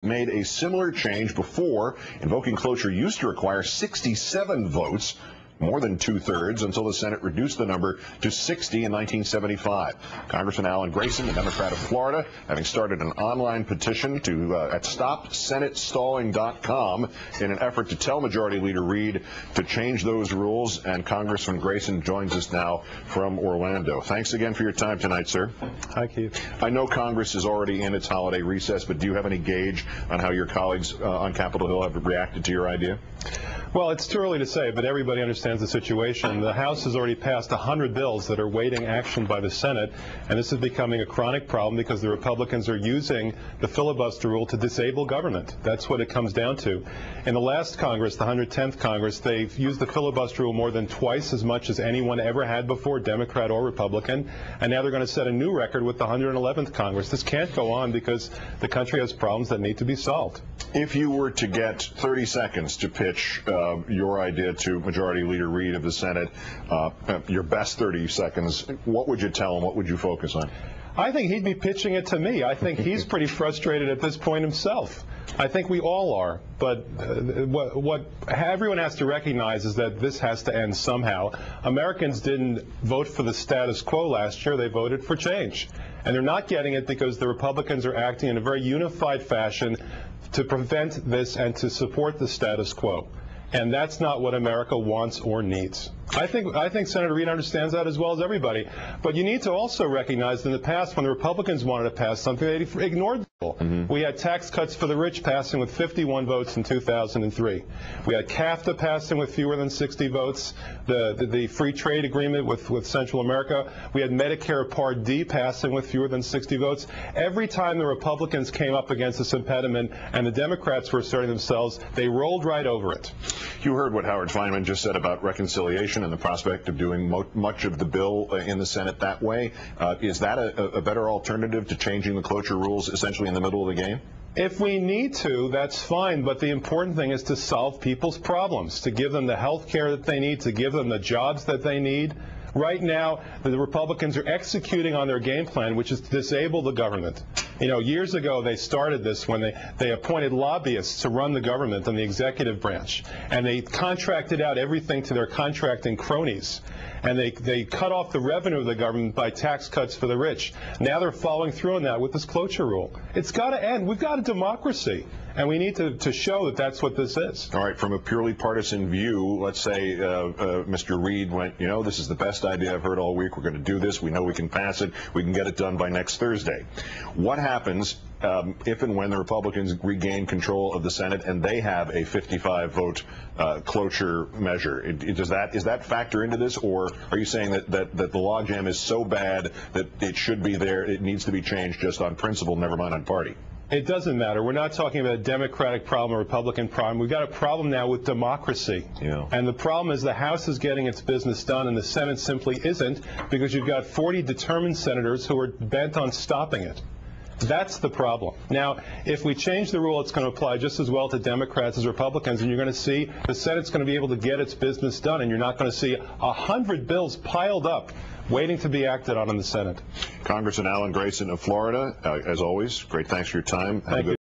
Made a similar change before. Invoking cloture used to require 67 votes, more than two-thirds, until the Senate reduced the number to 60 in 1975. Congressman Alan Grayson, the Democrat of Florida, having started an online petition at StopSenateStalling.com in an effort to tell Majority Leader Reid to change those rules. And Congressman Grayson joins us now from Orlando. Thanks again for your time tonight, sir. Hi, Keith. I know Congress is already in its holiday recess, but do you have any gauge on how your colleagues on Capitol Hill have reacted to your idea? Well, it's too early to say, but everybody understands the situation. The House has already passed 100 bills that are waiting action by the Senate, and this is becoming a chronic problem because the Republicans are using the filibuster rule to disable government. That's what it comes down to. In the last Congress, the 110th Congress, they've used the filibuster rule more than twice as much as anyone ever had before, Democrat or Republican, and now they're going to set a new record with the 111th Congress. This can't go on because the country has problems that need to be solved. If you were to get 30 seconds to pitch your idea to Majority Leader Reid of the Senate, your best 30 seconds, what would you tell him? What would you focus on? I think he'd be pitching it to me. I think he's pretty frustrated at this point himself. I think we all are. But what everyone has to recognize is that this has to end somehow. Americans didn't vote for the status quo last year. They voted for change. And they're not getting it because the Republicans are acting in a very unified fashion to prevent this and to support the status quo. And that's not what America wants or needs. I think Senator Reid understands that as well as everybody. But you need to also recognize that in the past, when the Republicans wanted to pass something, they ignored the bill. We had tax cuts for the rich passing with 51 votes in 2003. We had CAFTA passing with fewer than 60 votes. The free trade agreement with Central America. We had Medicare Part D passing with fewer than 60 votes. Every time the Republicans came up against this impediment and the Democrats were asserting themselves, they rolled right over it. You heard what Howard Fineman just said about reconciliation and the prospect of doing much of the bill in the Senate that way. Is that a better alternative to changing the cloture rules essentially in the middle of the game? If we need to, that's fine, but the important thing is to solve people's problems, to give them the health care that they need, to give them the jobs that they need. Right now, the Republicans are executing on their game plan, which is to disable the government. You know, years ago they started this when they appointed lobbyists to run the government and the executive branch, and they contracted out everything to their contracting cronies, and they cut off the revenue of the government by tax cuts for the rich. Now they're following through on that with this cloture rule. It's got to end. We've got a democracy, and we need to show that that's what this is. All right, from a purely partisan view, let's say Mr. Reid went, you know, this is the best idea I've heard all week. We're going to do this. We know we can pass it. We can get it done by next Thursday. What happens if and when the Republicans regain control of the Senate and they have a 55-vote cloture measure? Is that factor into this, or are you saying that the logjam is so bad that it should be there, it needs to be changed just on principle, never mind on party? It doesn't matter. We're not talking about a Democratic problem, a Republican problem. We've got a problem now with democracy. Yeah. And the problem is the House is getting its business done and the Senate simply isn't, because you've got 40 determined senators who are bent on stopping it. That's the problem. Now, if we change the rule, it's going to apply just as well to Democrats as Republicans, and you're going to see the Senate's going to be able to get its business done, and you're not going to see 100 bills piled up waiting to be acted on in the Senate. Congressman Alan Grayson of Florida, as always, great thanks for your time. Thank you.